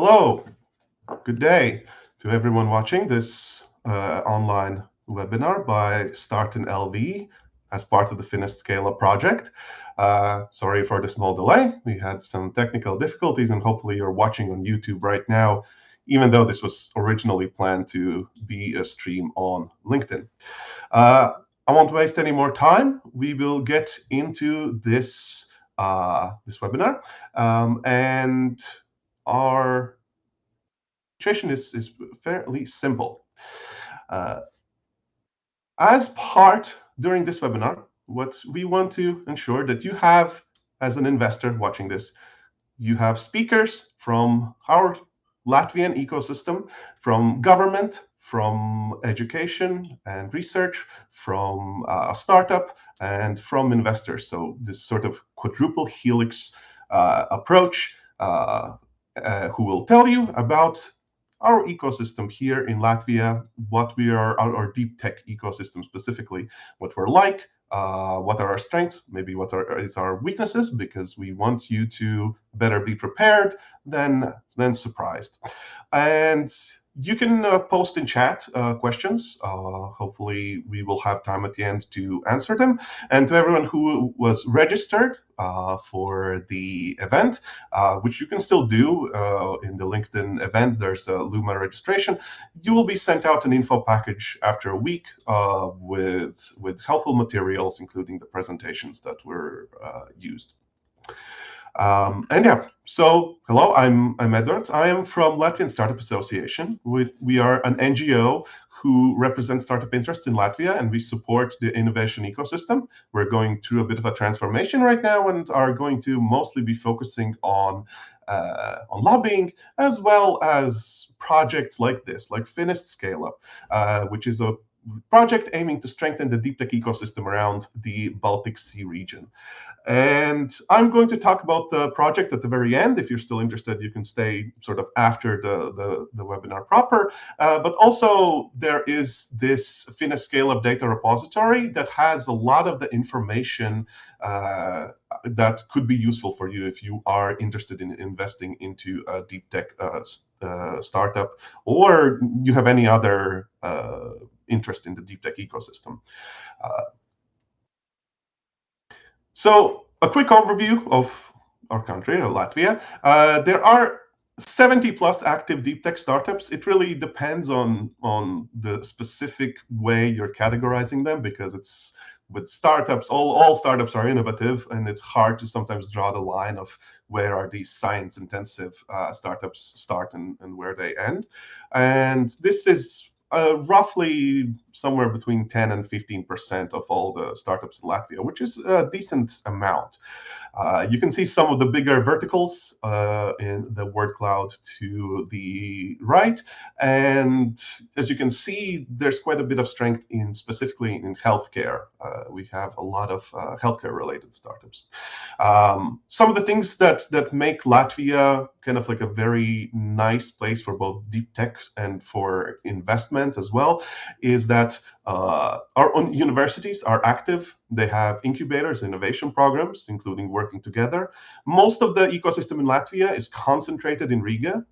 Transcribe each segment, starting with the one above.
Hello, good day to everyone watching this online webinar by Startin.LV as part of the FINEST SCALEUP project. Sorry for the small delay. We had some technical difficulties, and hopefully you're watching on YouTube right now, even though this was originally planned to be a stream on LinkedIn. I won't waste any more time. We will get into this webinar, and our situation is fairly simple. As part during this webinar, what we want to ensure that you have, as an investor watching this, you have speakers from our Latvian ecosystem, from government, from education and research, from a startup, and from investors. So this sort of quadruple helix approach who will tell you about our ecosystem here in Latvia, what we are, our deep tech ecosystem specifically, what we're like, what are our strengths, maybe what is our weaknesses, because we want you to better be prepared than surprised. And you can post in chat questions. Hopefully we will have time at the end to answer them. And to everyone who was registered for the event, which you can still do in the LinkedIn event, there's a Luma registration. You will be sent out an info package after a week with helpful materials, including the presentations that were used. And yeah, so hello, I'm Eduards. I am from Latvian Startup Association. We are an NGO who represents startup interests in Latvia, and we support the innovation ecosystem. We're going through a bit of a transformation right now and are going to mostly be focusing on lobbying, as well as projects like this, like FINEST SCALEUP, which is a project aiming to strengthen the deep tech ecosystem around the Baltic Sea region. And I'm going to talk about the project at the very end. If you're still interested, you can stay sort of after the webinar proper. But also, there is this FINEST SCALEUP data repository that has a lot of the information that could be useful for you if you are interested in investing into a deep tech startup, or you have any other interest in the deep tech ecosystem. So a quick overview of our country, Latvia. There are 70 plus active deep tech startups. It really depends on the specific way you're categorizing them, because it's with startups, all startups are innovative, and it's hard to sometimes draw the line of where are these science intensive startups start and where they end. And this is roughly somewhere between 10 and 15% of all the startups in Latvia, which is a decent amount. You can see some of the bigger verticals in the word cloud to the right. And as you can see, there's quite a bit of strength specifically in healthcare. We have a lot of healthcare related startups. Some of the things that make Latvia kind of like a very nice place for both deep tech and for investment as well is that our own universities are active. They have incubators, innovation programs, including working together. Most of the ecosystem in Latvia is concentrated in Riga,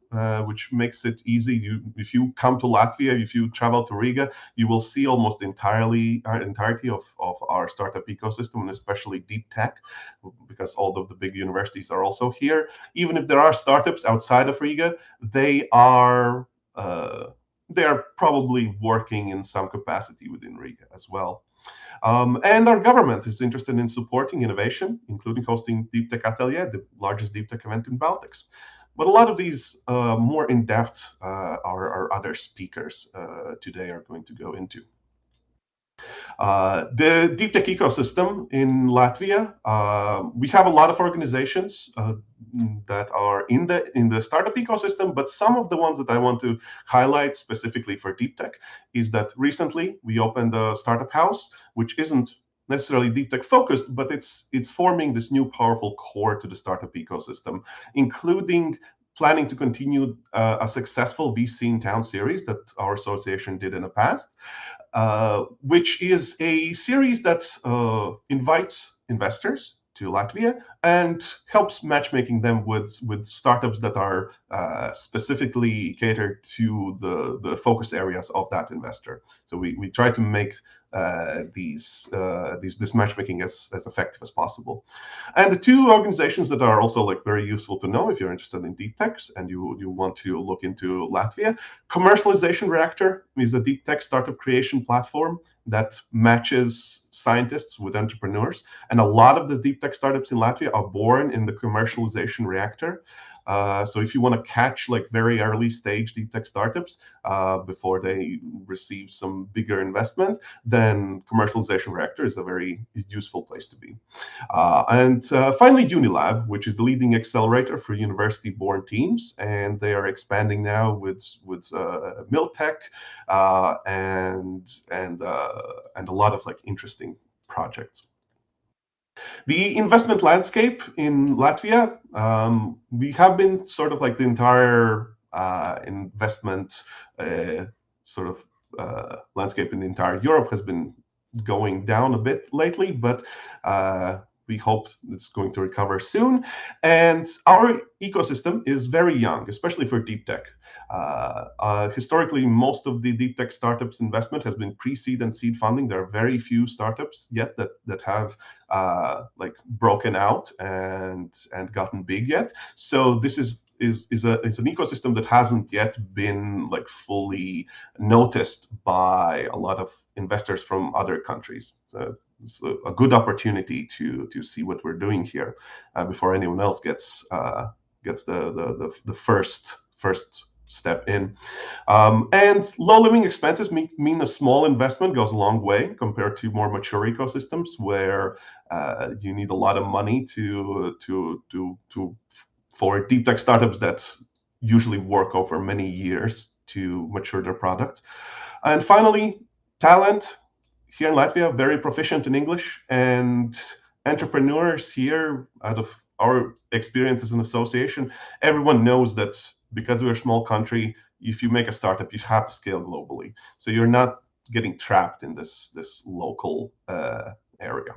which makes it easy. If you come to Latvia, if you travel to Riga, you will see almost the entirety of our startup ecosystem, and especially deep tech, because all of the big universities are also here. Even if there are startups outside of Riga, they are probably working in some capacity within Riga as well. And our government is interested in supporting innovation, including hosting Deep Tech Atelier, the largest deep tech event in Baltics. But a lot of these more in-depth our other speakers today are going to go into. The deep tech ecosystem in Latvia, we have a lot of organizations that are in the startup ecosystem, but some of the ones that I want to highlight specifically for deep tech is that recently we opened a startup house, which isn't necessarily deep tech focused, but it's forming this new powerful core to the startup ecosystem, including planning to continue a successful VC in Town series that our association did in the past, which is a series that invites investors to Latvia and helps matchmaking them with startups that are specifically catered to the focus areas of that investor. So we try to make this matchmaking as effective as possible. And the two organizations that are also like very useful to know if you're interested in Deeptechs and you want to look into Latvia. Commercialization Reactor is a deep tech startup creation platform that matches scientists with entrepreneurs. And a lot of the deep tech startups in Latvia are born in the commercialization reactor. So if you want to catch like very early stage deep tech startups before they receive some bigger investment, then commercialization reactor is a very useful place to be. And finally, Unilab, which is the leading accelerator for university-born teams, and they are expanding now with Miltech and a lot of like interesting projects. The investment landscape in Latvia, we have been sort of like the entire investment sort of landscape in the entire Europe has been going down a bit lately, but we hope it's going to recover soon. And our ecosystem is very young, especially for deep tech. Historically, most of the deep tech startups investment has been pre-seed and seed funding. There are very few startups yet that have like broken out and gotten big yet. So this is an ecosystem that hasn't yet been like fully noticed by a lot of investors from other countries. So it's a good opportunity to see what we're doing here before anyone else gets the first step in. And low living expenses mean a small investment goes a long way compared to more mature ecosystems where you need a lot of money for deep tech startups that usually work over many years to mature their products. And finally, talent here in Latvia, very proficient in English, and entrepreneurs here, out of our experience as an association, everyone knows that because we're a small country, if you make a startup, you have to scale globally. So you're not getting trapped in this local area.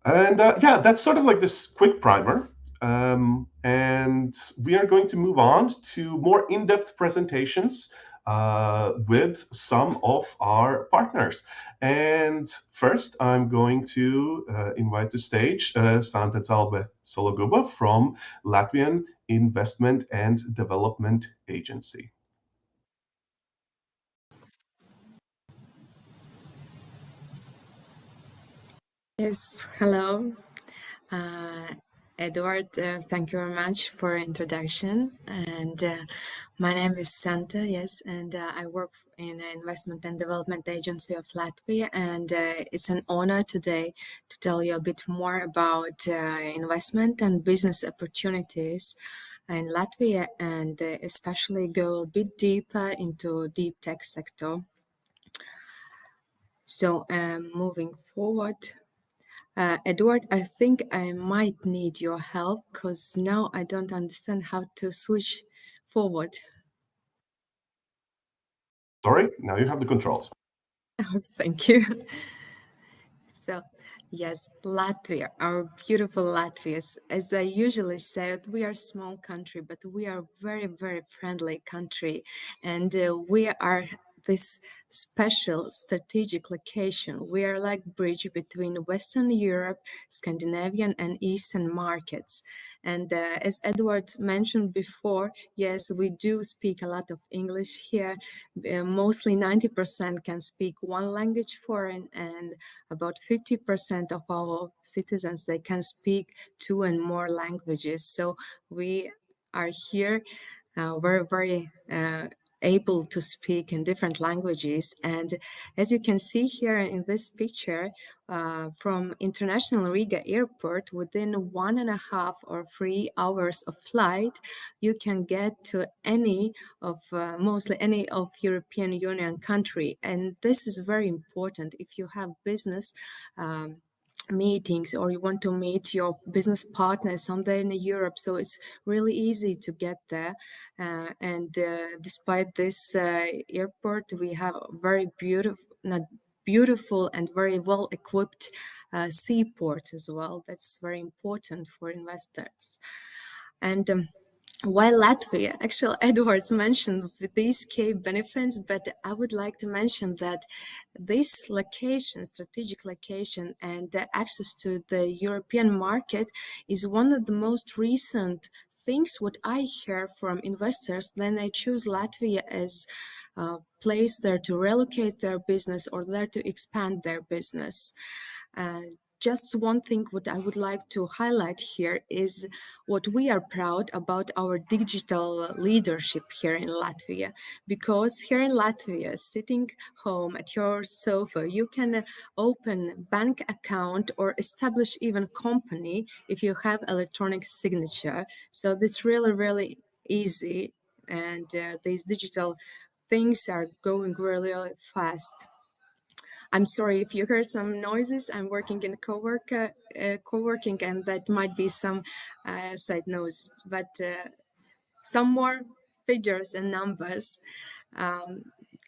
And yeah, that's sort of like this quick primer. And we are going to move on to more in-depth presentations with some of our partners. And first, I'm going to invite to stage Startin.LV Sologuba from Latvian Investment and Development Agency. Yes, hello. Uh, Edward, thank you very much for introduction. And my name is Santa, yes, and I work in the Investment and Development Agency of Latvia. And it's an honor today to tell you a bit more about investment and business opportunities in Latvia, and especially go a bit deeper into deep tech sector. So moving forward. Edward, I think I might need your help because now I don't understand how to switch forward. Sorry, now you have the controls. Oh, thank you. So, yes, Latvia, our beautiful Latvias. As I usually say, we are a small country, but we are very, very friendly country, and we are this special strategic location. We are like bridge between Western Europe, Scandinavian, and Eastern markets. And as Edward mentioned before, yes, we do speak a lot of English here. Mostly 90% can speak one language foreign, and about 50% of our citizens, they can speak two and more languages. So we are here very, very able to speak in different languages. And as you can see here in this picture, from International Riga Airport, within 1.5 or 3 hours of flight, you can get to any of mostly any of European Union country. And this is very important if you have business meetings or you want to meet your business partner somewhere in Europe. So it's really easy to get there. And despite this airport, we have very beautiful, not beautiful and very well equipped seaports as well. That's very important for investors. And Why Latvia? Actually, Edwards mentioned these key benefits, but I would like to mention that this location, strategic location, and the access to the European market is one of the most recent things what I hear from investors. Then they choose Latvia as a place there to relocate their business or there to expand their business. Uh, just one thing what I would like to highlight here is what we are proud about our digital leadership here in Latvia. Because here in Latvia, sitting home at your sofa, you can open bank account or establish even company if you have electronic signature. So that's really, really easy. And these digital things are going really, really fast. I'm sorry if you heard some noises. I'm working in co-working, and that might be some side noise. But some more figures and numbers. Um,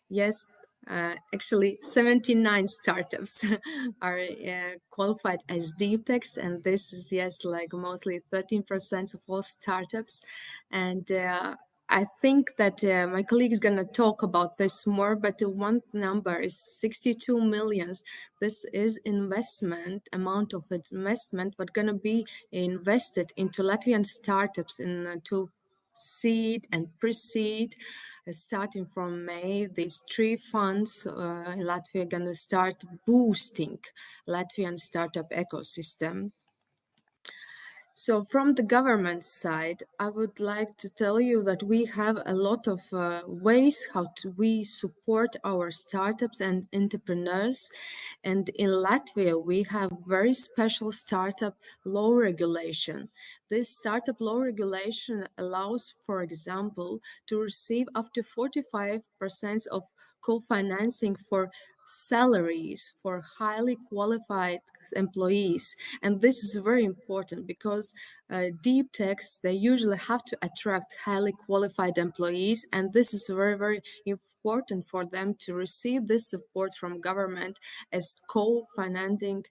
yes, actually, 79 startups are qualified as Deeptechs, and this is yes, like mostly 13% of all startups. And I think that my colleague is going to talk about this more, but the one number is 62 millions. This is investment, amount of investment, but going to be invested into Latvian startups in to seed and pre-seed. Starting from May, these three funds in Latvia are going to start boosting Latvian startup ecosystem. So from the government side, I would like to tell you that we have a lot of ways how to we support our startups and entrepreneurs. And in Latvia, we have very special startup law regulation. This startup law regulation allows, for example, to receive up to 45% of co-financing for salaries for highly qualified employees. And this is very important because Deeptechs, they usually have to attract highly qualified employees, and this is very, very important for them to receive this support from government as co-financing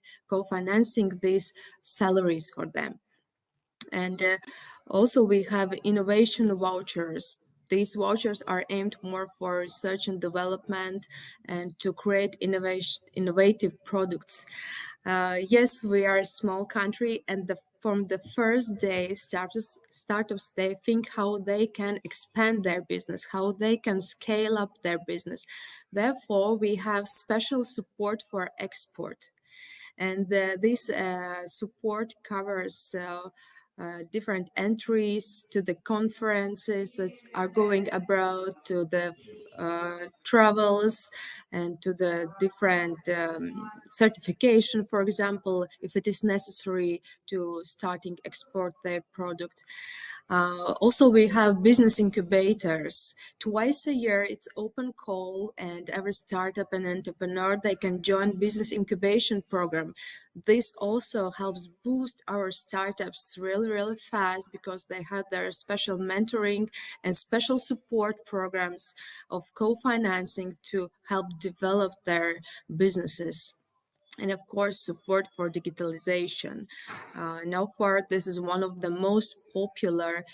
these salaries for them. And also we have innovation vouchers. These vouchers are aimed more for research and development and to create innovative products. Yes, we are a small country, and from the first day, startups they think how they can expand their business, how they can scale up their business. Therefore, we have special support for export, and this support covers different entries to the conferences that are going abroad, to the travels, and to the different certification, for example, if it is necessary to starting export their product. Also, we have business incubators. Twice a year, it's open call, and every startup and entrepreneur they can join business incubation program. This also helps boost our startups really, really fast because they have their special mentoring and special support programs of co-financing to help develop their businesses, and of course support for digitalization. Now far this is one of the most popular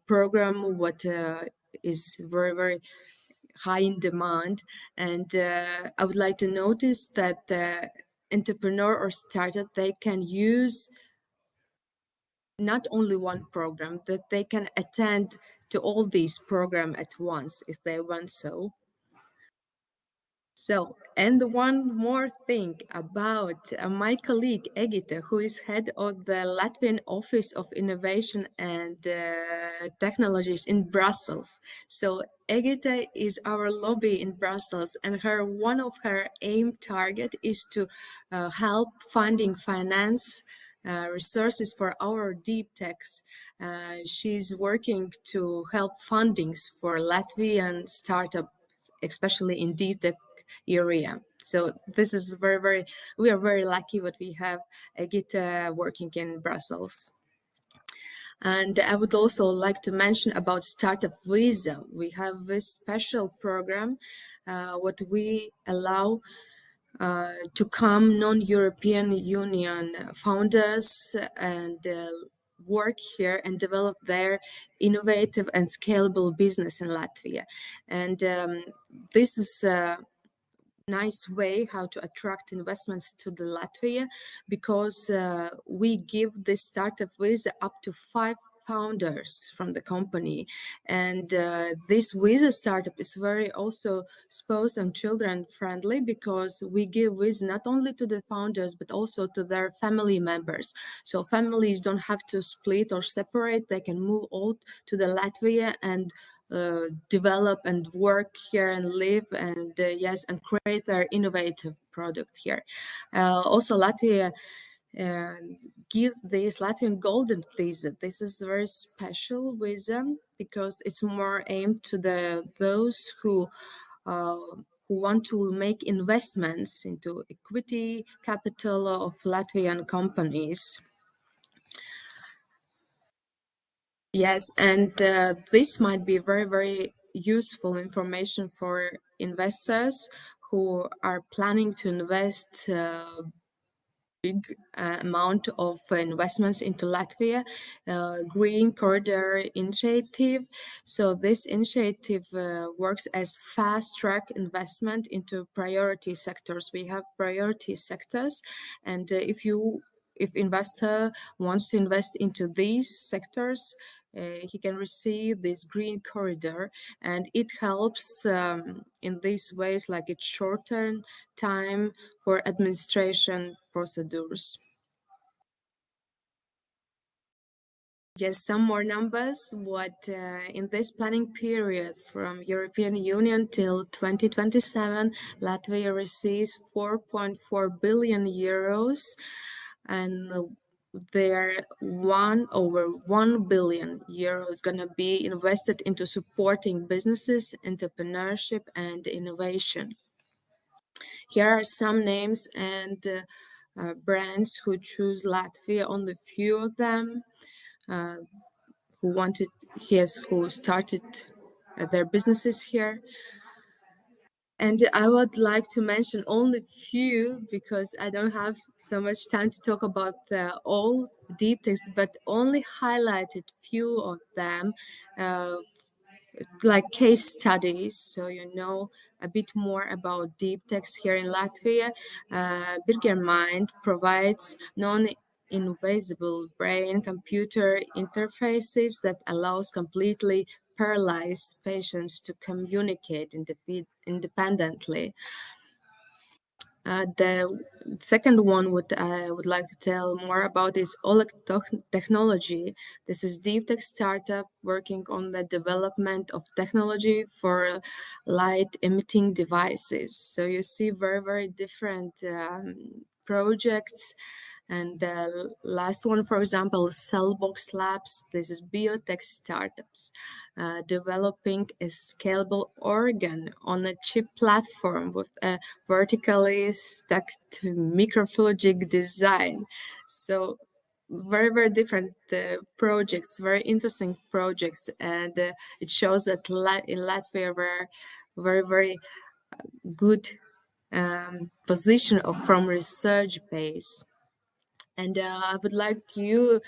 program what is very, very high in demand. And I would like to notice that the entrepreneur or startup they can use not only one program, that they can attend to all these programs at once if they want so. So, and one more thing about my colleague Egita, who is head of the Latvian Office of Innovation and Technologies in Brussels. So, Egita is our lobby in Brussels, and her one of her aim target is to help funding finance resources for our Deeptechs. She's working to help fundings for Latvian startups, especially in Deeptech area. So this is very, very, we are very lucky what we have a Gita working in Brussels. And I would also like to mention about Startup Visa. We have this special program, what we allow to come non-European Union founders and work here and develop their innovative and scalable business in Latvia. And this is nice way how to attract investments to the Latvia, because we give this startup visa up to 5 founders from the company, and this visa startup is very also spouse and children friendly, because we give visa not only to the founders but also to their family members, so families don't have to split or separate, they can move all to the Latvia and develop and work here and live and yes, and create their innovative product here. Also, Latvia uh, gives this Latvian golden visa. This is very special visa because it's more aimed to those who want to make investments into equity capital of Latvian companies. Yes, and this might be very, very useful information for investors who are planning to invest big amount of investments into Latvia, Green Corridor Initiative. So this initiative works as fast track investment into priority sectors. We have priority sectors, and if investor wants to invest into these sectors, he can receive this green corridor, and it helps in these ways, like it shorten time for administration procedures. Yes, some more numbers. What in this planning period from European Union till 2027, Latvia receives 4.4 billion euros, and there over 1 billion euros gonna be invested into supporting businesses, entrepreneurship, and innovation. Here are some names and brands who choose Latvia, only few of them, uh, who started their businesses here. And I would like to mention only few because I don't have so much time to talk about all Deeptechs, but only highlighted few of them, uh, like case studies, so you know a bit more about Deeptechs here in Latvia. Mind provides non-invasive brain-computer interfaces that allows completely paralyzed patients to communicate independently. The second one what I would like to tell more about is OLED technology. This is Deeptech startup working on the development of technology for light emitting devices. So you see very, very different projects. And the last one, for example, Cellbox Labs. This is biotech startups developing a scalable organ on a chip platform with a vertically stacked microfluidic design. So very, very different projects, very interesting projects, and it shows that in Latvia we're very, very good position from research base. And I would like you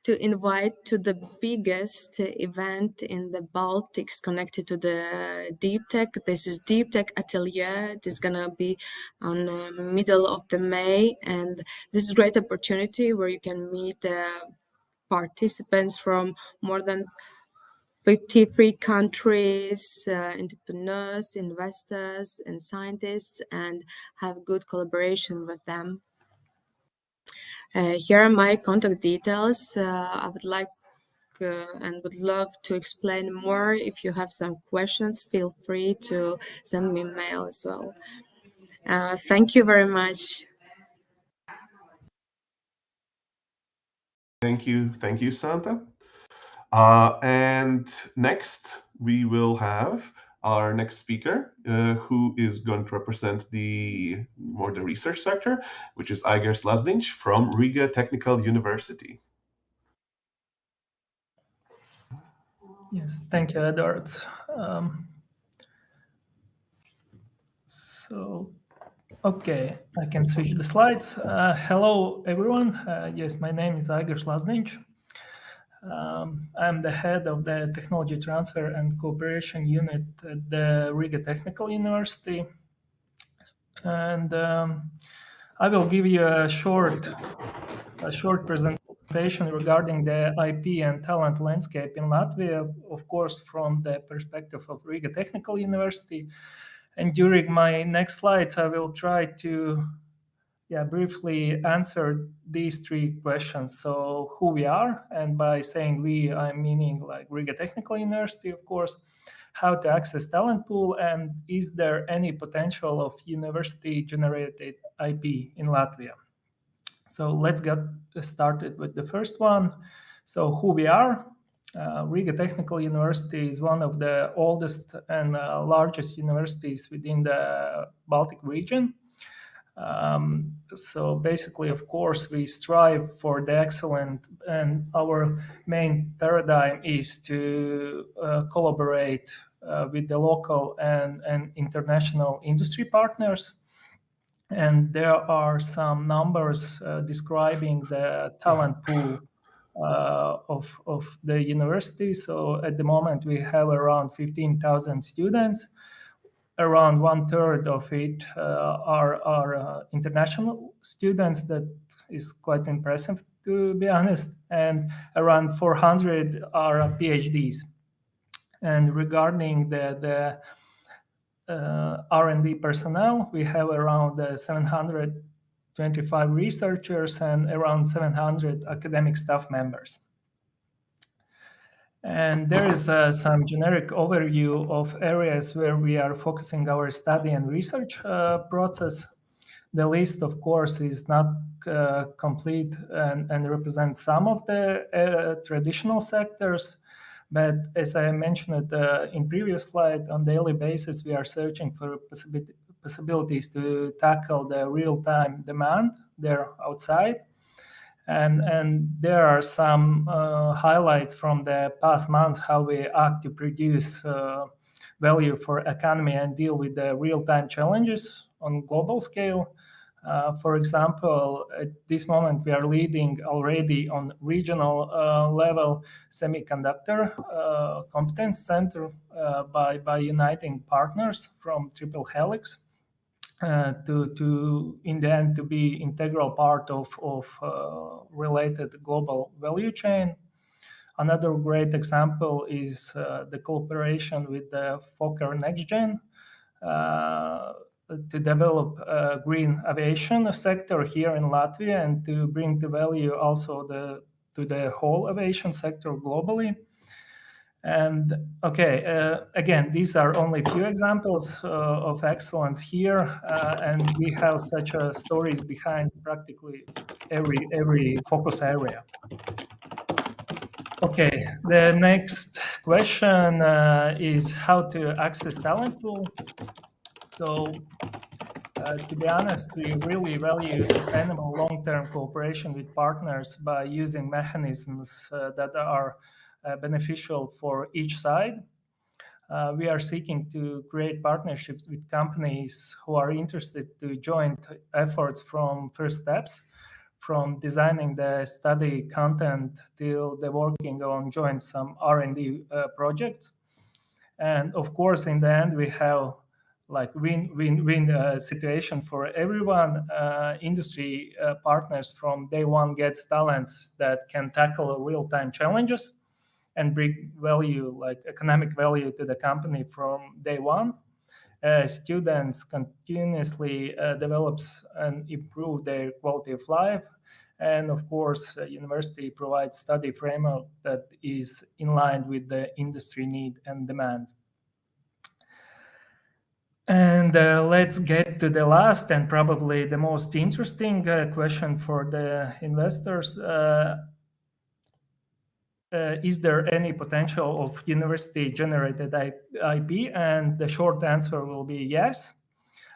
to invite to the biggest event in the Baltics connected to the Deeptech. This is Deeptech Atelier. It is gonna be on the middle of the May, and this is a great opportunity where you can meet participants from more than 53 countries, entrepreneurs, investors, and scientists, and have good collaboration with them. Here are my contact details. I would like and would love to explain more. If you have some questions, feel free to send me mail as well. Thank you very much. Thank you, Santa. And next, we will have our next speaker, who is going to represent the research sector, which is Aigars Lazdiņš from Riga Technical University. Yes, thank you, Eduards. Okay, I can switch the slides. Hello, everyone. Yes, my name is Aigars Lazdiņš. I'm the head of the Technology Transfer and Cooperation Unit at the Riga Technical University. And I will give you a short presentation regarding the IP and talent landscape in Latvia, of course, from the perspective of Riga Technical University. And during my next slides, I will try to briefly answer these three questions. So who we are, and by saying we, I'm meaning like Riga Technical University, of course, how to access talent pool, and is there any potential of university-generated IP in Latvia? So let's get started with the first one. So who we are. Riga Technical University is one of the oldest and largest universities within the Baltic region. So basically, of course, we strive for the excellent, and our main paradigm is to collaborate with the local and international industry partners. And there are some numbers describing the talent pool of the university. So at the moment, we have around 15,000 students. Around 1/3 of it are international students. That is quite impressive, to be honest. And around 400 are PhDs. And regarding the R&D personnel, we have around 725 researchers and around 700 academic staff members. And there is some generic overview of areas where we are focusing our study and research process. The list, of course, is not complete and represents some of the traditional sectors. But as I mentioned in previous slide, on daily basis, we are searching for possibilities to tackle the real-time demand there outside. And there are some highlights from the past months, how we act to produce value for economy and deal with the real-time challenges on global scale. For example, at this moment, we are leading already on regional level semiconductor competence center by uniting partners from Triple Helix to in the end to be integral part of related global value chain. Another great example is the cooperation with the Fokker NextGen to develop a green aviation sector here in Latvia and to bring the value also to the whole aviation sector globally. And okay, again, these are only a few examples of excellence here, and we have such stories behind practically every focus area. Okay, the next question is how to access talent pool. So, to be honest, we really value sustainable long-term cooperation with partners by using mechanisms that are beneficial for each side. We are seeking to create partnerships with companies who are interested to join efforts from first steps, from designing the study content till the working on joint some R&D projects. And of course, in the end, we have like win-win situation for everyone. Industry partners from day one gets talents that can tackle real-time challenges and bring value, like economic value, to the company from day one. Students continuously develops and improve their quality of life. And of course, university provides study framework that is in line with the industry need and demand. And let's get to the last and probably the most interesting question for the investors. Is there any potential of university-generated IP? And the short answer will be yes.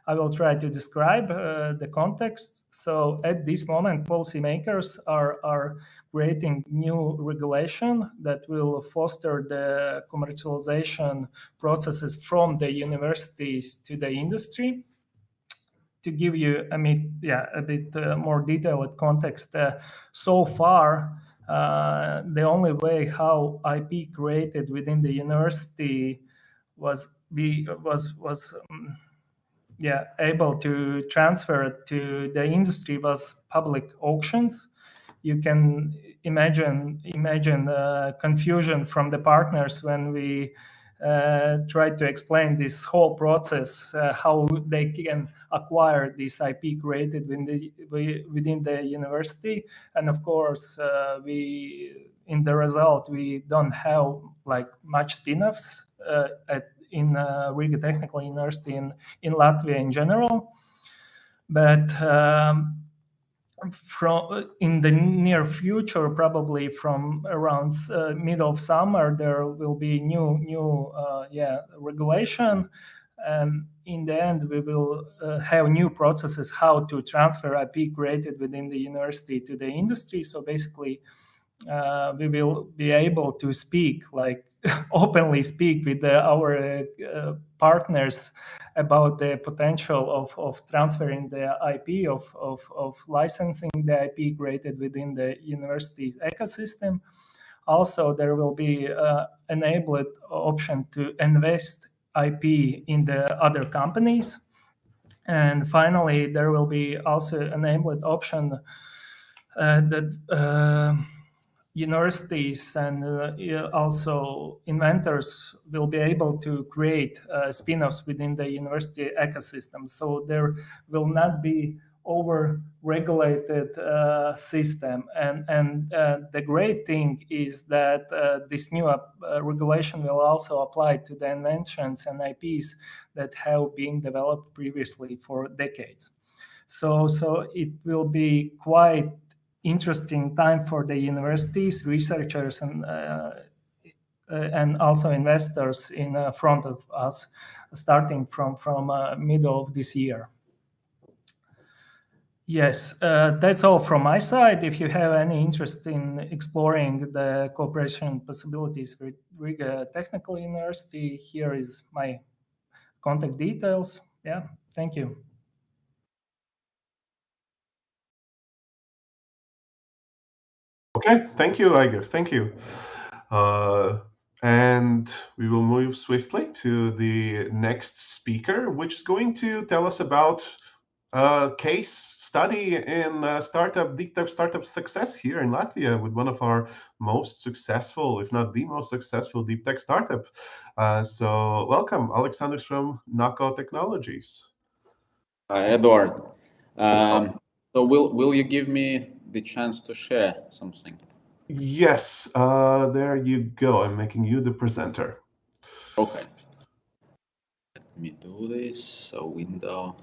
I will try to describe the context. So at this moment, policymakers are creating new regulation that will foster the commercialization processes from the universities to the industry. To give you a bit more detailed context, so far, the only way how IP created within the university was able to transfer it to the industry was public auctions. You can imagine confusion from the partners when we tried to explain this whole process, how they can acquire this IP created within the university. And of course, in the result, we don't have like much spin-offs in Riga Technical University in Latvia in general. But in the near future, probably from around middle of summer, there will be new regulation, and in the end, we will have new processes how to transfer IP created within the university to the industry. So basically, we will be able to speak openly speak with our partners about the potential of transferring the IP, of licensing the IP created within the university ecosystem. Also, there will be enabled option to invest IP in the other companies. And finally, there will be also enabled option that universities and also inventors will be able to create spin-offs within the university ecosystem. So there will not be over-regulated system. And the great thing is that this new regulation will also apply to the inventions and IPs that have been developed previously for decades. So it will be quite interesting time for the universities, researchers, and also investors in front of us, starting from middle of this year. Yes, that's all from my side. If you have any interest in exploring the cooperation possibilities with Riga Technical University, here is my contact details. Yeah, thank you. Okay, thank you, Aigis. Thank you. And we will move swiftly to the next speaker, which is going to tell us about a case study in Deeptech startup success here in Latvia with one of our most successful, if not the most successful, Deeptech startup. So welcome, Alexander from Nako Technologies. Eduard. So will you give me the chance to share something? Yes, there you go. I'm making you the presenter. Okay. Let me do this. So window.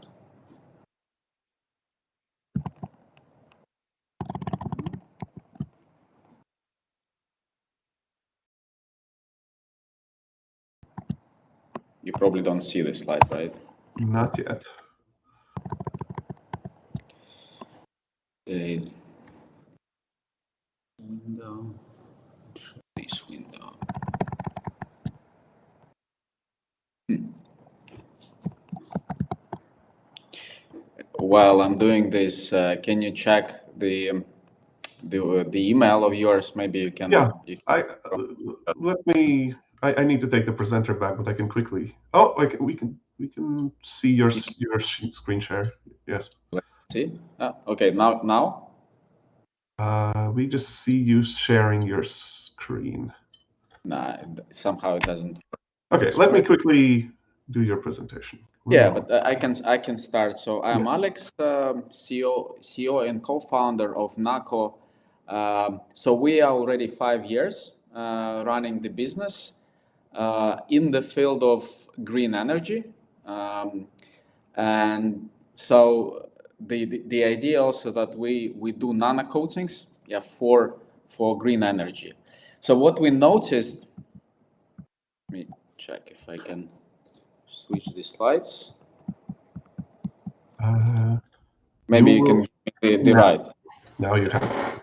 You probably don't see the slide, right? Not yet. Okay. Window. This window. While I'm doing this, can you check the email of yours? Maybe you can. Yeah, I need to take the presenter back, but I can quickly. Oh, we can see your screen share. Yes. Let's see. Okay. Now. We just see you sharing your screen. Nah, somehow it doesn't. Okay, let me quickly do your presentation. Yeah, but I can start. So I'm Yes. Alex, CEO and co-founder of Nako. So we are already 5 years running the business in the field of green energy, and so the idea also that we do nano coatings, for green energy. So what we noticed. Let me check if I can switch the slides. Maybe you can make the right. Now you have.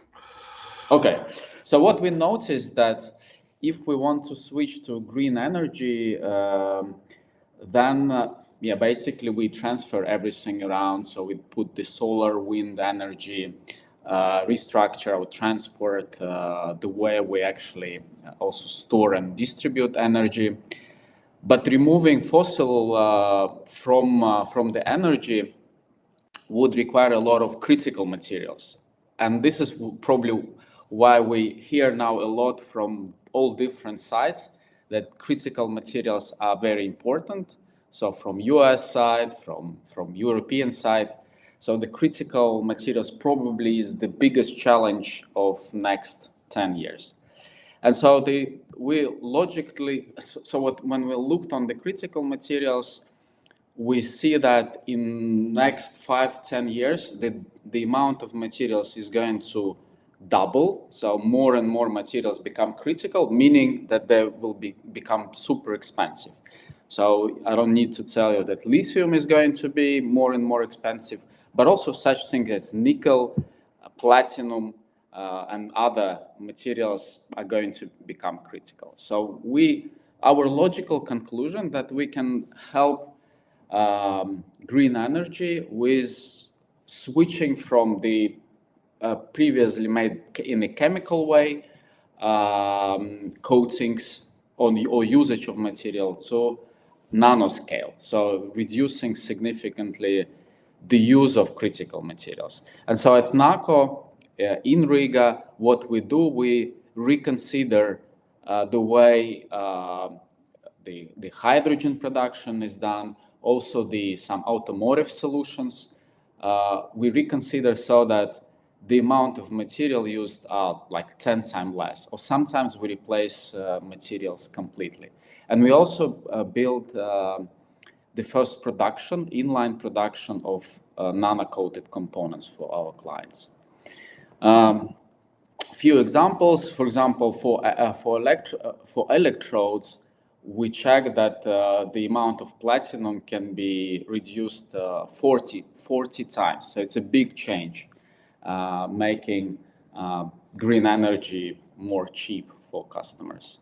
Okay. So what we noticed that if we want to switch to green energy, then basically we transfer everything around. So we put the solar, wind energy, restructure our transport, the way we actually also store and distribute energy. But removing fossil from the energy would require a lot of critical materials. And this is probably why we hear now a lot from all different sides that critical materials are very important. So from US side, from European side. So the critical materials probably is the biggest challenge of next 10 years. And so when we looked on the critical materials, we see that in next 5-10 years, the amount of materials is going to double. So more and more materials become critical, meaning that they will become super expensive. So I don't need to tell you that lithium is going to be more and more expensive, but also such things as nickel, platinum, and other materials are going to become critical. So our logical conclusion that we can help green energy with switching from the previously made in a chemical way coatings or usage of material to nanoscale, so reducing significantly the use of critical materials. And so at NACO in Riga, what we do, we reconsider the way the hydrogen production is done, also some automotive solutions. We reconsider so that the amount of material used are like 10 times less, or sometimes we replace materials completely. And we also build the first inline production of nano-coated components for our clients. Few examples, for example, for electrodes, we check that the amount of platinum can be reduced 40 times. So it's a big change, making green energy more cheap for customers.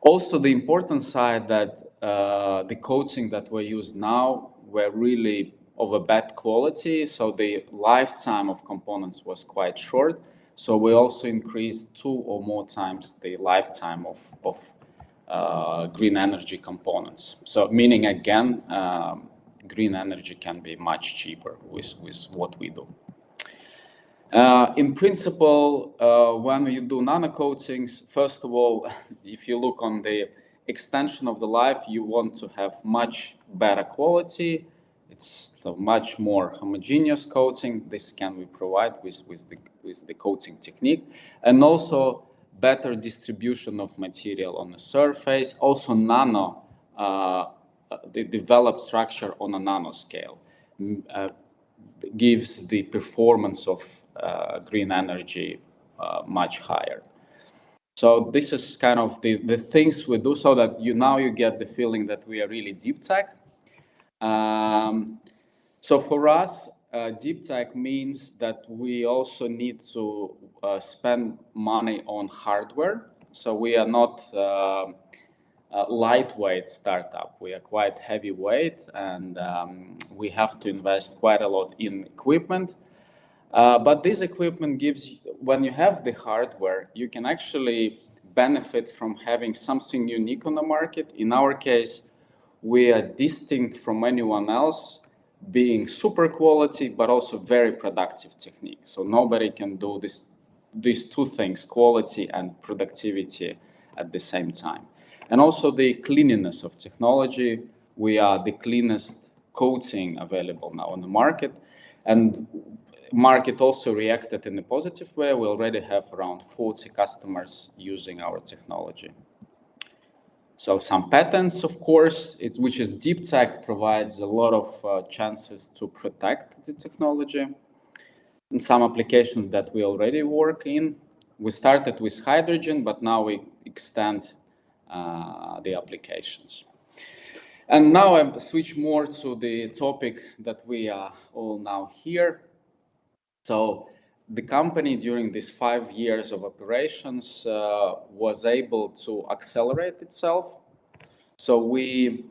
Also, the important side that the coating that we use now were really of a bad quality, so the lifetime of components was quite short. So we also increased 2 or more times the lifetime of green energy components. So meaning again, green energy can be much cheaper with what we do. In principle, when you do nano coatings, first of all, if you look on the extension of the life, you want to have much better quality. It's a much more homogeneous coating. This can we provide with the coating technique, and also better distribution of material on the surface. Also, the developed structure on a nanoscale gives the performance of green energy much higher. So this is kind of the things we do, so that now you get the feeling that we are really deep tech. So for us, deep tech means that we also need to spend money on hardware. So we are not a lightweight startup. We are quite heavyweight, and we have to invest quite a lot in equipment. But this equipment gives, when you have the hardware, you can actually benefit from having something unique on the market. In our case, we are distinct from anyone else, being super quality, but also very productive technique. So nobody can do these two things, quality and productivity, at the same time. And also the cleanliness of technology. We are the cleanest coating available now on the market. And market also reacted in a positive way. We already have around 40 customers using our technology. So some patents, of course, which is deep tech, provides a lot of chances to protect the technology. And some applications that we already work in. We started with hydrogen, but now we extend the applications. And now I switch more to the topic that we are all now here. So the company during these 5 years of operations was able to accelerate itself. So we,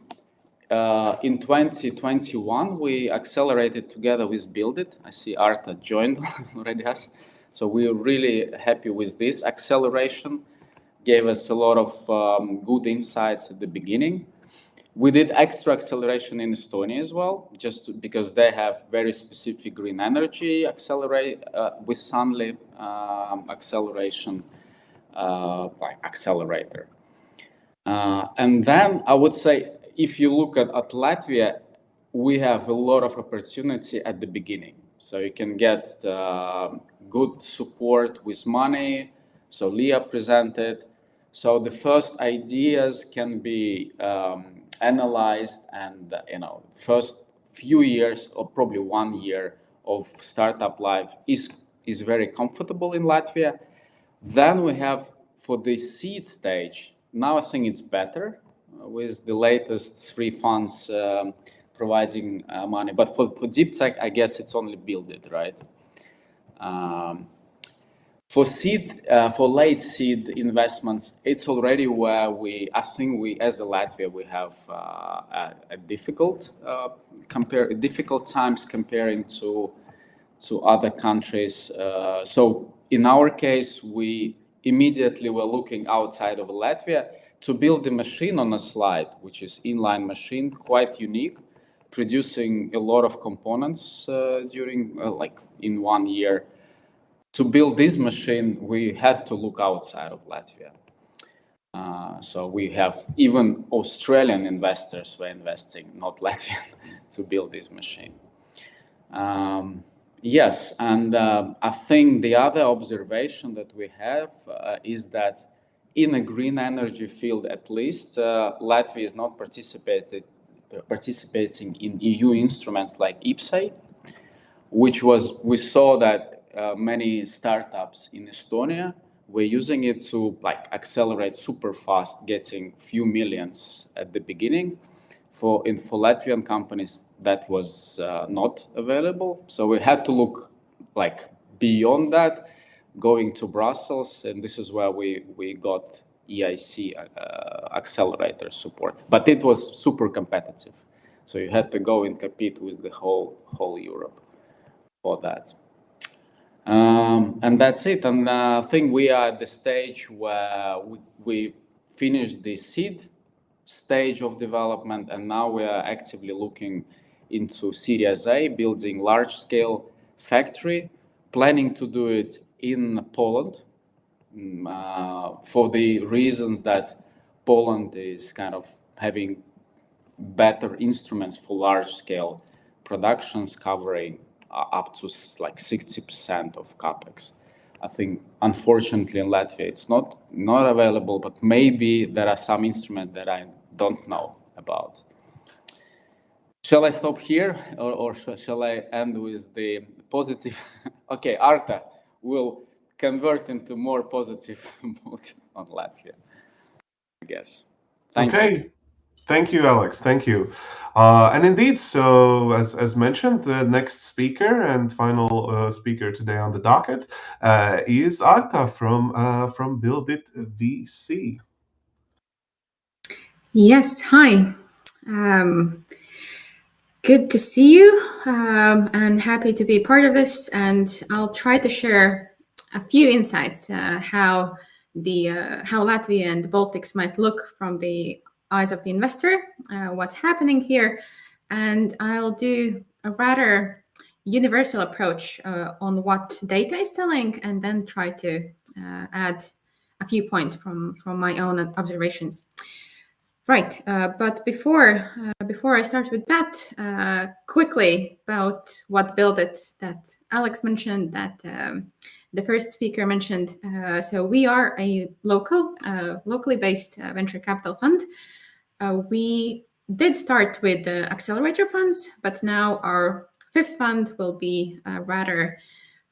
in 2021, we accelerated together with Build It. I see Arta joined already us. So we're really happy with this acceleration. Gave us a lot of good insights at the beginning. We did extra acceleration in Estonia as well, because they have very specific green energy with Sunly acceleration accelerator. And then I would say, if you look at Latvia, we have a lot of opportunity at the beginning. So you can get good support with money. So Leah presented. So the first ideas can be analyzed, and first few years, or probably 1 year of startup life is very comfortable in Latvia. Then we have, for the seed stage, now I think it's better with the latest 3 funds providing money. But for Deeptech, I guess it's only build it, right? For seed, for late seed investments, it's already where I think we as a Latvia, we have a difficult times comparing to other countries. So in our case, we immediately were looking outside of Latvia to build the machine on a slide, which is inline machine, quite unique, producing a lot of components during in 1 year. To build this machine, we had to look outside of Latvia. So we have even Australian investors were investing, not Latvian, to build this machine. Yes, and I think the other observation that we have is that in a green energy field, at least, Latvia is not participating in EU instruments like IPSAE, we saw that many startups in Estonia were using it to accelerate super fast, getting few millions at the beginning. For Latvian companies, that was not available. So we had to look beyond that, going to Brussels, and this is where we got EIC accelerator support. But it was super competitive. So you had to go and compete with the whole Europe for that. And that's it. And I think we are at the stage where we finished the seed stage of development, and now we are actively looking into Series A, building large-scale factory, planning to do it in Poland, for the reasons that Poland is kind of having better instruments for large-scale productions, covering up to 60% of capex. I think, unfortunately, in Latvia, it's not available, but maybe there are some instruments that I don't know about. Shall I stop here, or shall I end with the positive? Okay, Arta will convert into more positive mood on Latvia, I guess. Thank you. Thank you, Alex. Thank you. And indeed, so as mentioned, the next speaker and final speaker today on the docket is Arta from Build It VC. Yes, hi. Good to see you, and happy to be part of this. And I'll try to share a few insights how Latvia and the Baltics might look from the eyes of the investor, what's happening here, and I'll do a rather universal approach on what data is telling, and then try to add a few points from my own observations. Right, but before I start with that, quickly about what Build It that Alex mentioned, that the first speaker mentioned. So we are a locally based venture capital fund. We did start with the accelerator funds, but now our 5th fund will be a rather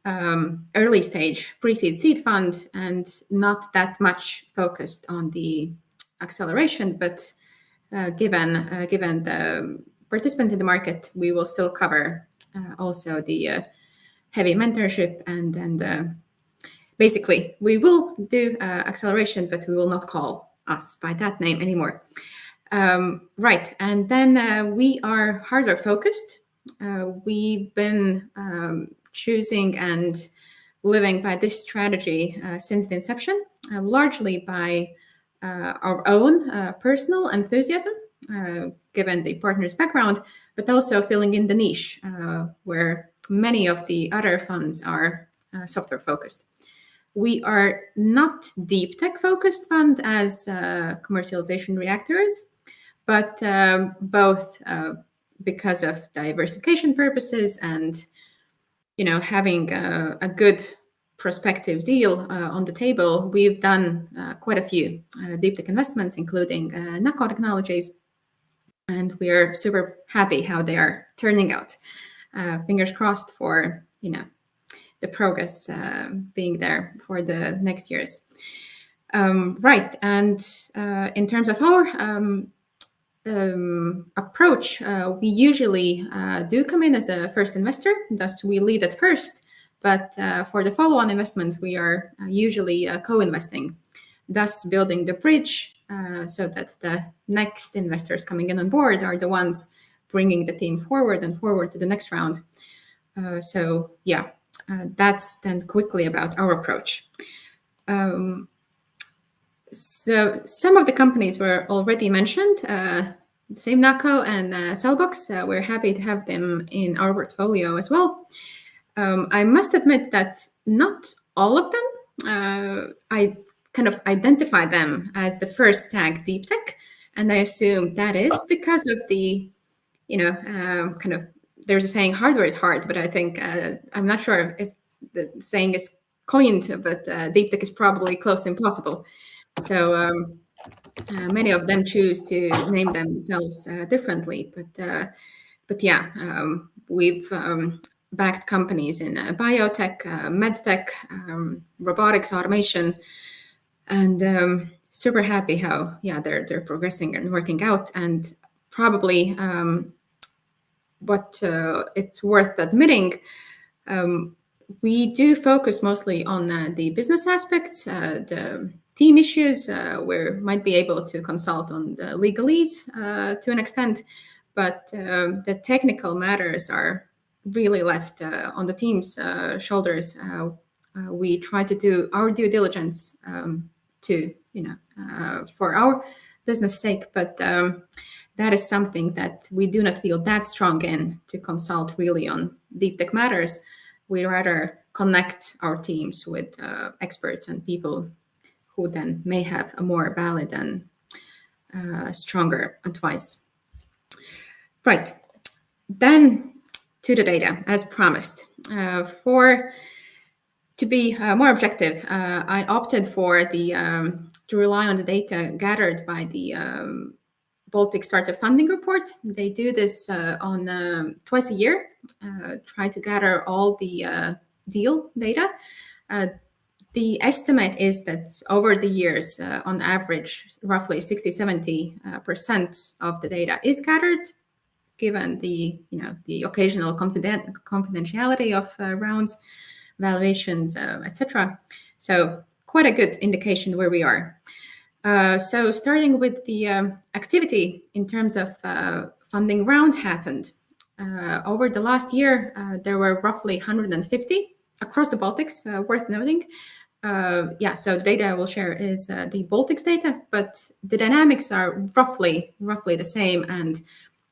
early stage pre-seed seed fund, and not that much focused on the acceleration, but given the participants in the market, we will still cover also the heavy mentorship, and basically we will do acceleration, but we will not call us by that name anymore. Right, and then we are hardware focused. We've been choosing and living by this strategy since the inception, largely by our own personal enthusiasm, given the partner's background, but also filling in the niche where many of the other funds are software focused. We are not deep tech focused fund as commercialization reactors, but both because of diversification purposes and having a good prospective deal on the table, we've done quite a few deep tech investments, including NACO technologies, and we're super happy how they are turning out. Fingers crossed for the progress being there for the next years. Right, and in terms of our approach, we usually do come in as a first investor, thus we lead at first, but for the follow-on investments, we are usually co-investing, thus building the bridge so that the next investors coming in on board are the ones bringing the team forward and forward to the next round. So yeah, that's then quickly about our approach. So some of the companies were already mentioned, the same NACO and Cellbox. We're happy to have them in our portfolio as well. I must admit that not all of them, I kind of identify them as the first tag Deeptech, and I assume that is because of the, kind of, there's a saying, hardware is hard, but I think, I'm not sure if the saying is coined, but Deeptech is probably close to impossible. So many of them choose to name themselves differently, but yeah, we've backed companies in biotech, medtech, robotics, automation, and super happy how they're progressing and working out. And probably what it's worth admitting, we do focus mostly on the business aspects, the team issues, where we might be able to consult on the legalese to an extent, but the technical matters are really left on the team's shoulders. We try to do our due diligence to, for our business sake, but that is something that we do not feel that strong in to consult really on deep tech matters. We rather connect our teams with experts and people who then may have a more valid and stronger advice. Right, then to the data, as promised. To be more objective, I opted for to rely on the data gathered by the Baltic Startup Funding Report. They do this on twice a year, try to gather all the deal data. The estimate is that over the years, on average, roughly 60-70% of the data is gathered, given the occasional confidentiality of rounds, valuations, etc. So quite a good indication where we are. So starting with the activity in terms of funding rounds happened. Over the last year, there were roughly 150 across the Baltics, worth noting. So the data I will share is the Baltics data, but the dynamics are roughly the same. And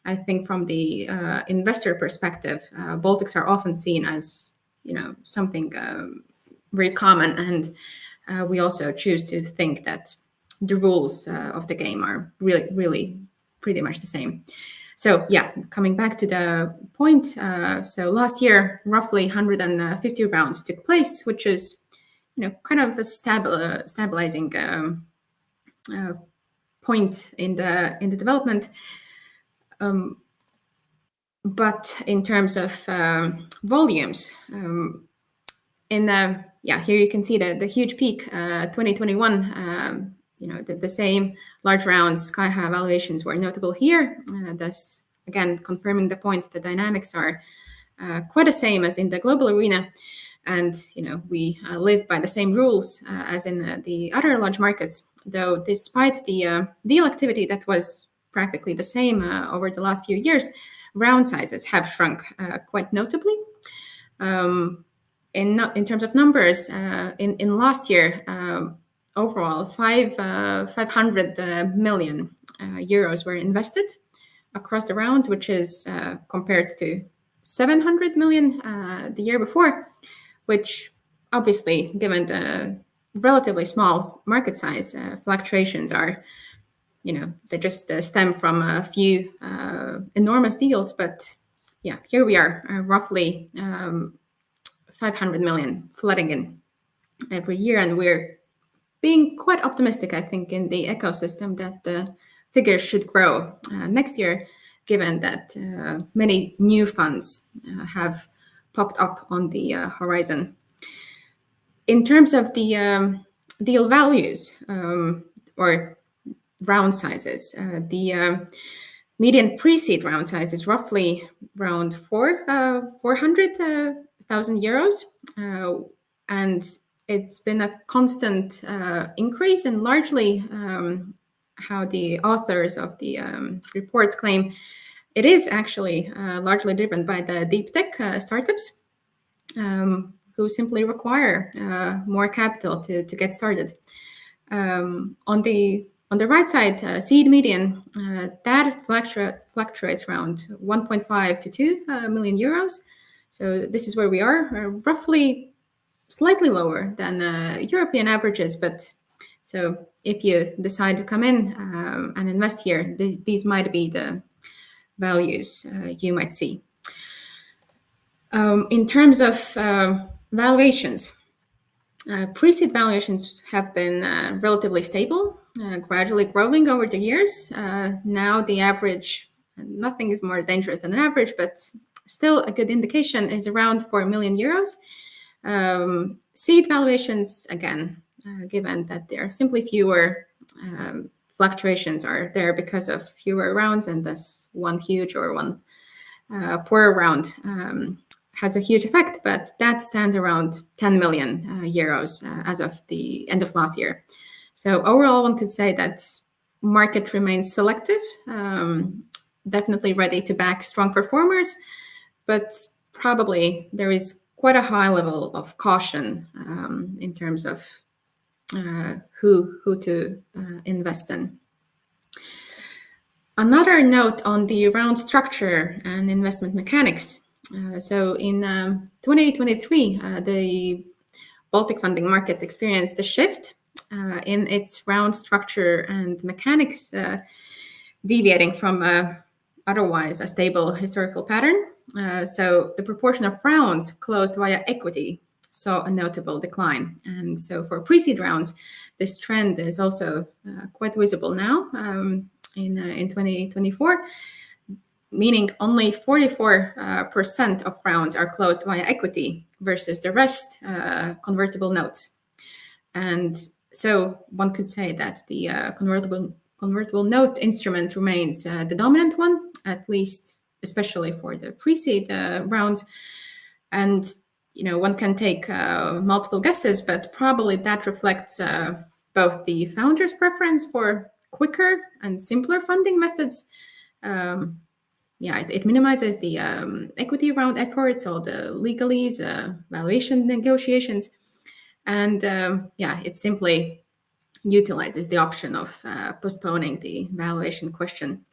I think from the investor perspective, Baltics are often seen as something very common, and we also choose to think that the rules of the game are really pretty much the same. So yeah, coming back to the point, so last year roughly 150 rounds took place, which is kind of a stabilizing point in the development. But in terms of volumes, here you can see the huge peak, 2021. The same large rounds, sky-high valuations were notable here. Thus, again, confirming the point, the dynamics are quite the same as in the global arena. And, we live by the same rules as in the other large markets, though despite the deal activity that was practically the same over the last few years, round sizes have shrunk quite notably. in terms of numbers, in last year, overall, 500 million euros were invested across the rounds, which is compared to 700 million the year before, which obviously, given the relatively small market size, fluctuations are, they just stem from a few enormous deals. But yeah, here we are, roughly 500 million flooding in every year, and we're being quite optimistic, I think, in the ecosystem that the figures should grow next year, given that many new funds have popped up on the horizon. In terms of the deal values or round sizes, the median pre-seed round size is roughly around 400,000 euros, and it's been a constant increase, and largely how the authors of the reports claim, it is actually largely driven by the Deeptech startups who simply require more capital to get started. On the right side, seed median, that fluctuates around 1.5 to 2 million euros. So this is where we are, roughly slightly lower than European averages. But so if you decide to come in and invest here, these might be the values you might see. In terms of valuations, pre-seed valuations have been relatively stable, gradually growing over the years. Now the average, nothing is more dangerous than an average, but still a good indication, is around 4 million euros. Seed valuations, again, given that there are simply fewer, fluctuations are there because of fewer rounds, and thus one huge or one poor round has a huge effect, but that stands around 10 million euros as of the end of last year. So overall, one could say that market remains selective, definitely ready to back strong performers, but probably there is quite a high level of caution in terms of who to invest in. Another note on the round structure and investment mechanics. So in 2023, the Baltic funding market experienced a shift in its round structure and mechanics, deviating from otherwise a stable historical pattern. So the proportion of rounds closed via equity saw a notable decline. And so for pre-seed rounds, this trend is also quite visible now in 2024, meaning only 44% of rounds are closed via equity versus the rest convertible notes. And so one could say that the convertible note instrument remains the dominant one, at least especially for the pre-seed rounds. And one can take multiple guesses, but probably that reflects both the founder's preference for quicker and simpler funding methods. It minimizes the equity round efforts, all the legalese, valuation negotiations, and it simply utilizes the option of postponing the valuation question.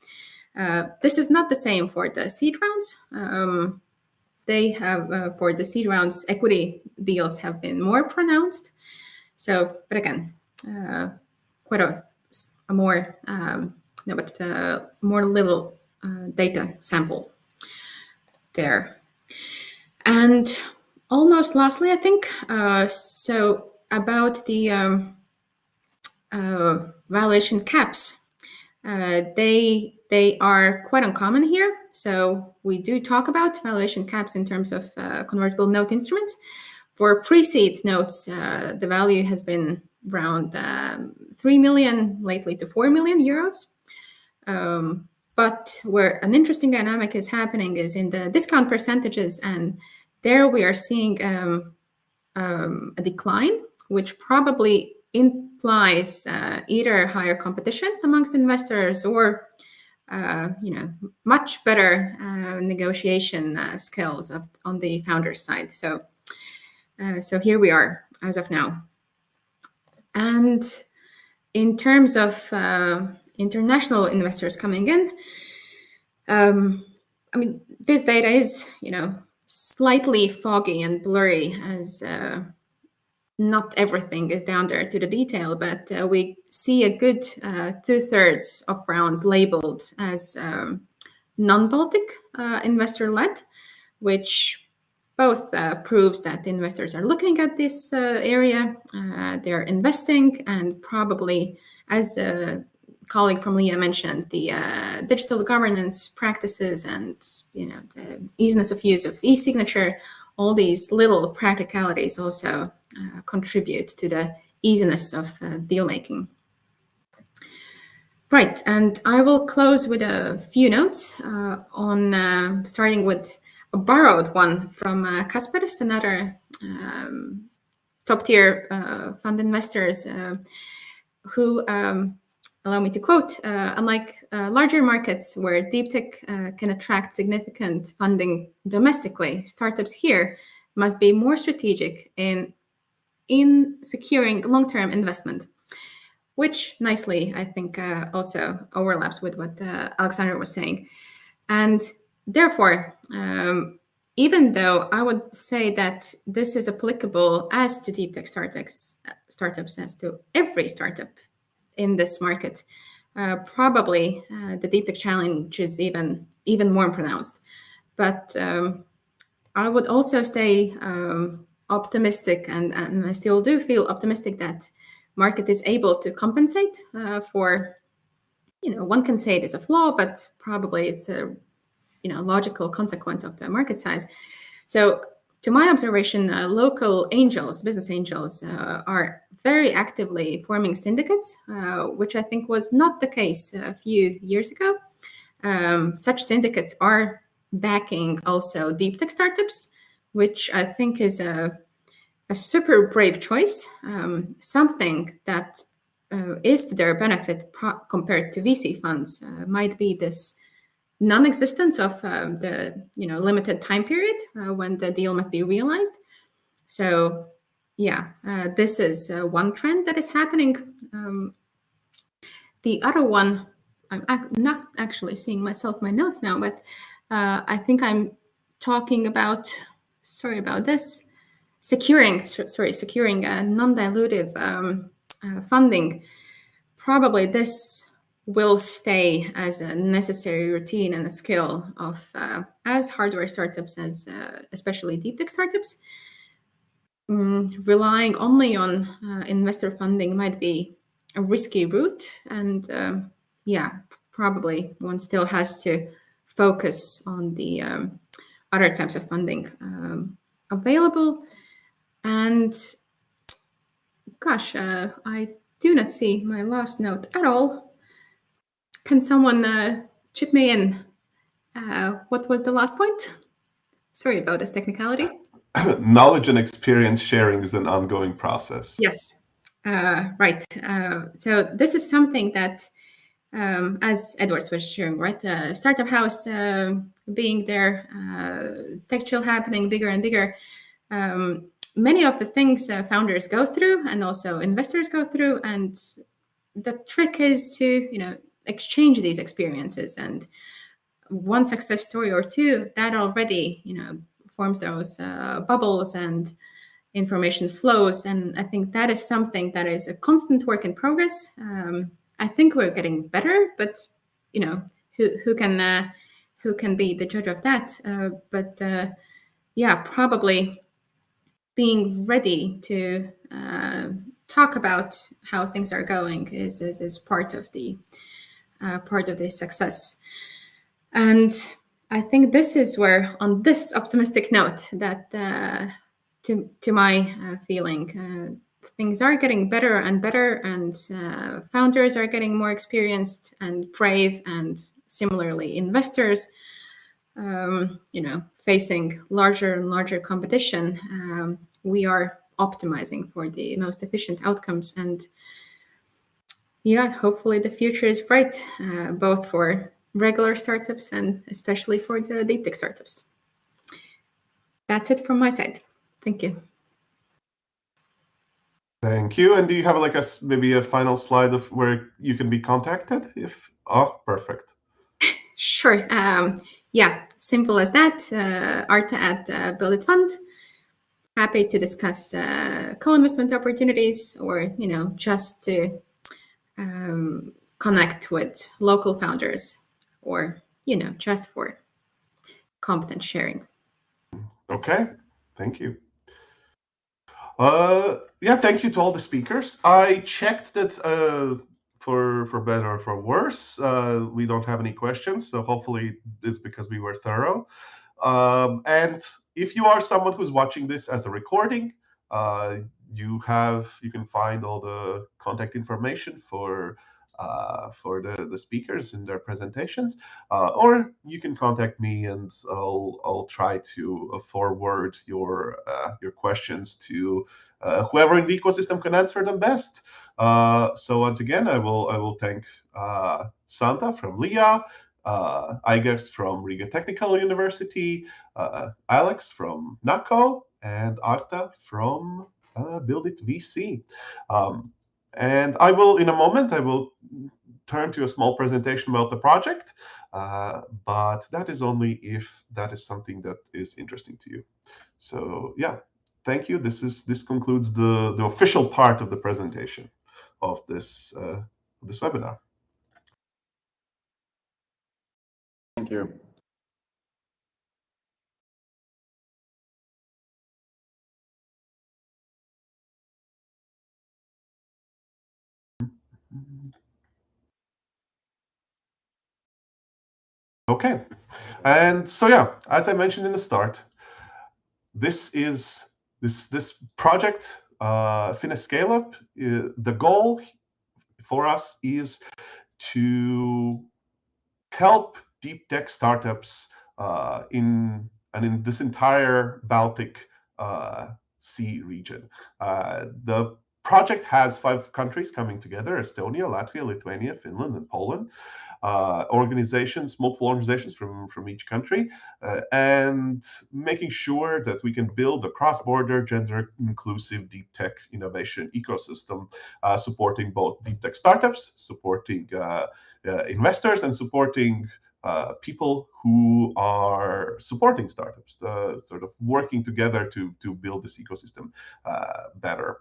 This is not the same for the seed rounds. They have, for the seed rounds, equity deals have been more pronounced. So, but again, quite a more, more little data sample there. And almost lastly, I think, so about the valuation caps, they are quite uncommon here. So we do talk about valuation caps in terms of convertible note instruments. For pre-seed notes, the value has been around 3 million, lately to 4 million euros. But where an interesting dynamic is happening is in the discount percentages, and there we are seeing a decline, which probably implies either higher competition amongst investors or much better negotiation skills on the founder's side. So So here we are as of now. And in terms of international investors coming in, I mean, this data is, slightly foggy and blurry, as not everything is down there to the detail, but we see a good 2/3 of rounds labeled as non-Baltic investor-led, which both proves that investors are looking at this area, they're investing, and probably, as a colleague from LIA mentioned, the digital governance practices and the easiness of use of e-signature, all these little practicalities also contribute to the easiness of deal making. Right, and I will close with a few notes on starting with a borrowed one from Kasparis, another top-tier fund investors who, allow me to quote, unlike larger markets where Deeptech can attract significant funding domestically, startups here must be more strategic in securing long-term investment, which nicely, I think, also overlaps with what Alexander was saying. And therefore, even though I would say that this is applicable as to Deeptech startups as to every startup in this market, probably the Deeptech challenge is even more pronounced. But I would also stay optimistic, and I still do feel optimistic that market is able to compensate for, one can say it is a flaw, but probably it's a logical consequence of the market size. So to my observation, local angels, business angels, are very actively forming syndicates, which I think was not the case a few years ago. Such syndicates are backing also Deeptech startups, which I think is a super brave choice, something that is to their benefit compared to VC funds might be this non-existence of the limited time period when the deal must be realized. So yeah, this is one trend that is happening. The other one, I'm not actually seeing myself my notes now, but I think I'm talking about, sorry about this, securing non-dilutive funding. Probably this will stay as a necessary routine and a skill of as hardware startups, as especially Deeptech startups. Relying only on investor funding might be a risky route, and probably one still has to focus on the other types of funding available. And gosh, I do not see my last note at all. Can someone chip me in? What was the last point? Sorry about this technicality. Knowledge and experience sharing is an ongoing process. Yes, right. So this is something that, as Edwards was sharing, right? Startup House being there, tech chill happening bigger and bigger. Many of the things founders go through and also investors go through, and the trick is to exchange these experiences, and one success story or two that already forms those bubbles and information flows. And I think that is something that is a constant work in progress. I think we're getting better, but who can be the judge of that? But probably being ready to talk about how things are going is part of the success. And I think this is where, on this optimistic note, that to my feeling, things are getting better and better, and founders are getting more experienced and brave, and similarly investors, facing larger and larger competition, we are optimizing for the most efficient outcomes. And hopefully the future is bright, both for regular startups and especially for the Deeptech startups. That's it from my side. Thank you. Thank you. And do you have like maybe a final slide of where you can be contacted? Perfect. Sure. Yeah, simple as that. Arta at Build It Fund. Happy to discuss co-investment opportunities, or just to connect with local founders, or just for competence sharing. Okay. Thank you. Yeah, thank you to all the speakers. I checked that for better or for worse, we don't have any questions. So hopefully it's because we were thorough. And if you are someone who's watching this as a recording, uh, you can find all the contact information for the speakers in their presentations, or you can contact me and I'll try to forward your questions to whoever in the ecosystem can answer them best. So once again, I will thank Santa from LIA, Igers from Riga Technical University, Alex from NACO, and Arta from Build It VC. And in a moment, I will turn to a small presentation about the project, but that is only if that is something that is interesting to you. So yeah, thank you. This concludes the official part of the presentation of this webinar. Thank you. Okay, and so yeah, as I mentioned in the start, this project, FINEST SCALEUP. The goal for us is to help deep tech startups in this entire Baltic Sea region. The project has 5 countries coming together: Estonia, Latvia, Lithuania, Finland, and Poland. Multiple organizations from each country, and making sure that we can build a cross-border, gender-inclusive deep tech innovation ecosystem, supporting both deep tech startups, supporting investors, and supporting people who are supporting startups, sort of working together to build this ecosystem better.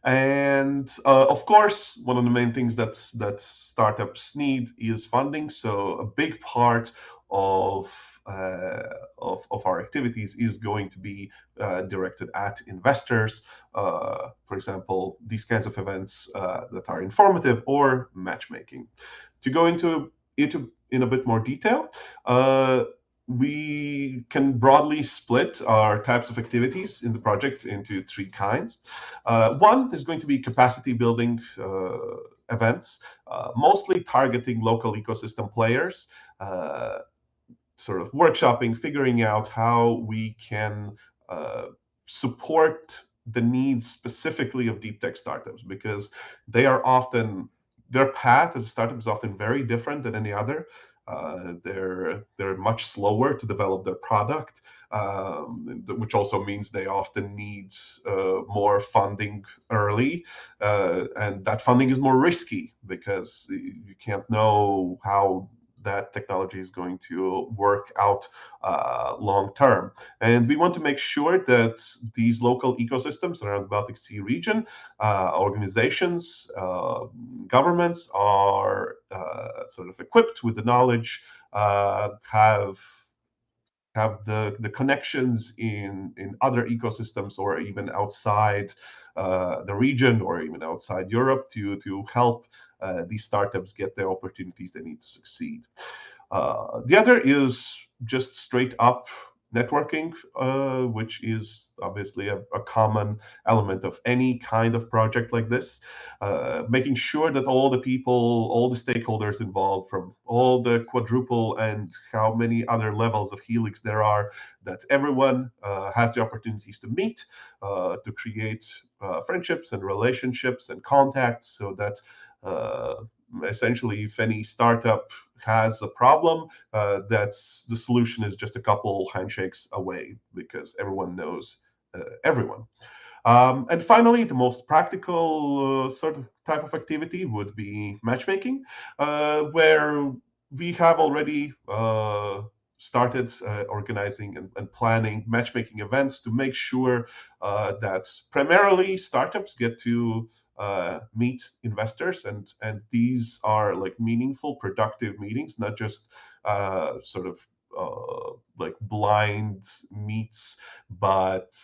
And of course, one of the main things that startups need is funding. So a big part of our activities is going to be directed at investors. For example, these kinds of events that are informative or matchmaking. To go into in a bit more detail, we can broadly split our types of activities in the project into 3 kinds. One is going to be capacity building events, mostly targeting local ecosystem players, sort of workshopping, figuring out how we can support the needs specifically of deep tech startups, because their path as a startup is often very different than any other. They're much slower to develop their product, which also means they often need more funding early, and that funding is more risky because you can't know how that technology is going to work out long term. And we want to make sure that these local ecosystems around the Baltic Sea region, organizations, governments are sort of equipped with the knowledge, have the connections in other ecosystems, or even outside the region, or even outside Europe, to help these startups get the opportunities they need to succeed. The other is just straight up networking, which is obviously a common element of any kind of project like this. Making sure that all the people, all the stakeholders involved, from all the quadruple and how many other levels of Helix there are, that everyone has the opportunities to meet, to create friendships and relationships and contacts, so that essentially if any startup has a problem, that's the solution is just a couple handshakes away, because everyone knows everyone. And finally, the most practical sort of type of activity would be matchmaking, where we have already started organizing and planning matchmaking events to make sure that primarily startups get to meet investors, and these are like meaningful, productive meetings, not just sort of like blind meets, but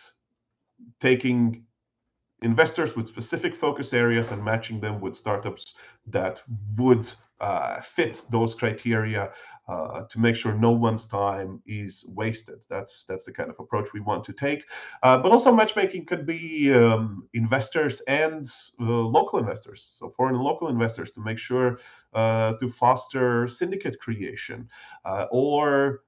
taking investors with specific focus areas and matching them with startups that would fit those criteria to make sure no one's time is wasted. That's the kind of approach we want to take. But also matchmaking could be investors and local investors, so foreign and local investors, to make sure to foster syndicate creation, or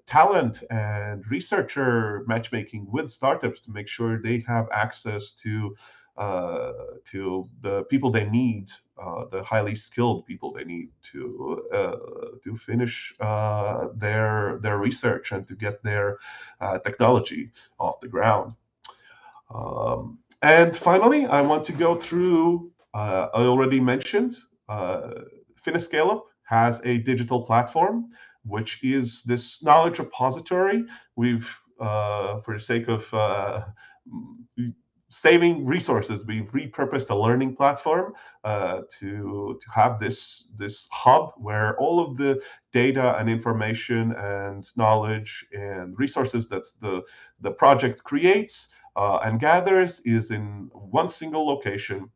talent and researcher matchmaking with startups to make sure they have access to the people they need, the highly skilled people they need to finish their research and to get their technology off the ground. And finally, I want to go through, I already mentioned, FINEST SCALEUP has a digital platform, which is this knowledge repository. We've, for the sake of saving resources, we've repurposed a learning platform to have this hub where all of the data and information and knowledge and resources that the project creates and gathers is in one single location.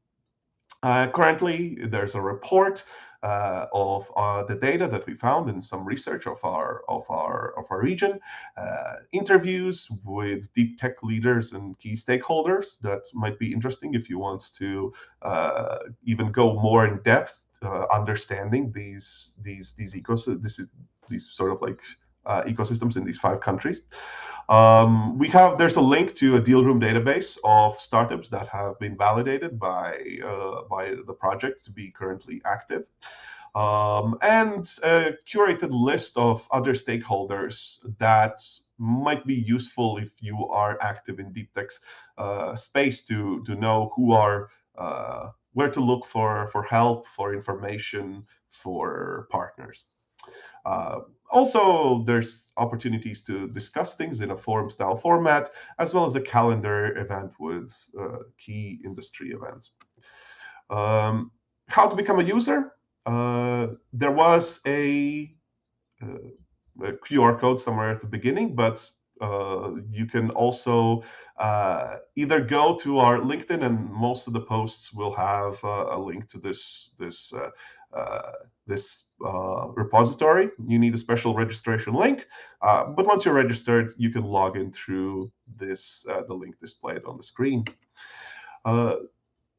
Currently, there's a report of the data that we found in some research of our region, interviews with deep tech leaders and key stakeholders that might be interesting if you want to even go more in depth understanding these sort of like ecosystems in these 5 countries. There's a link to a deal room database of startups that have been validated by the project to be currently active, and a curated list of other stakeholders that might be useful if you are active in Deeptechs space to know who are where to look for help, for information, for partners. Also, there's opportunities to discuss things in a forum-style format, as well as a calendar event with key industry events. How to become a user? There was a QR code somewhere at the beginning, but you can also either go to our LinkedIn, and most of the posts will have a link to this repository. You need a special registration link, but once you're registered, you can log in through the link displayed on the screen.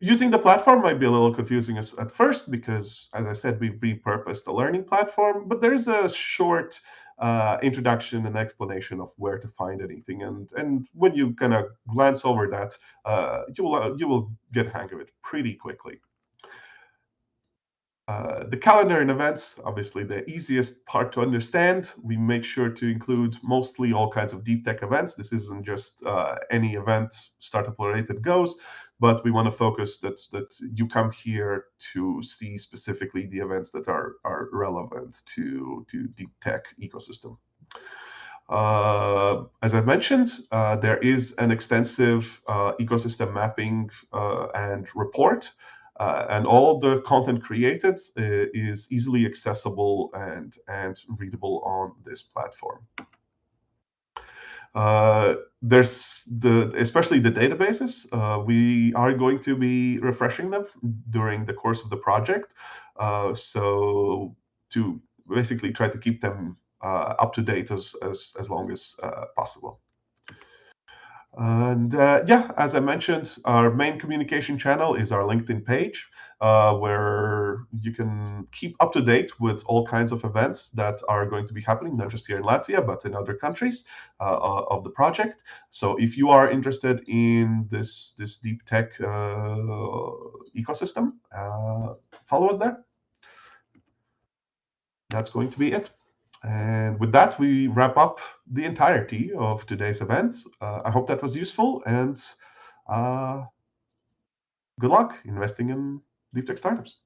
Using the platform might be a little confusing at first because, as I said, we've repurposed the learning platform, but there's a short introduction and explanation of where to find anything. And when you kind of glance over that, you will get a hang of it pretty quickly. The calendar and events, obviously the easiest part to understand. We make sure to include mostly all kinds of deep tech events. This isn't just any event startup related goes, but we want to focus that you come here to see specifically the events that are relevant to deep tech ecosystem. As I mentioned, there is an extensive ecosystem mapping and report. And all the content created is easily accessible and readable on this platform. There's especially the databases. We are going to be refreshing them during the course of the project, so to basically try to keep them up to date as long as possible. And yeah, as I mentioned, our main communication channel is our LinkedIn page, where you can keep up to date with all kinds of events that are going to be happening, not just here in Latvia, but in other countries of the project. So if you are interested in this deep tech ecosystem, follow us there. That's going to be it. And with that, we wrap up the entirety of today's event. I hope that was useful, and Good luck investing in deep tech startups.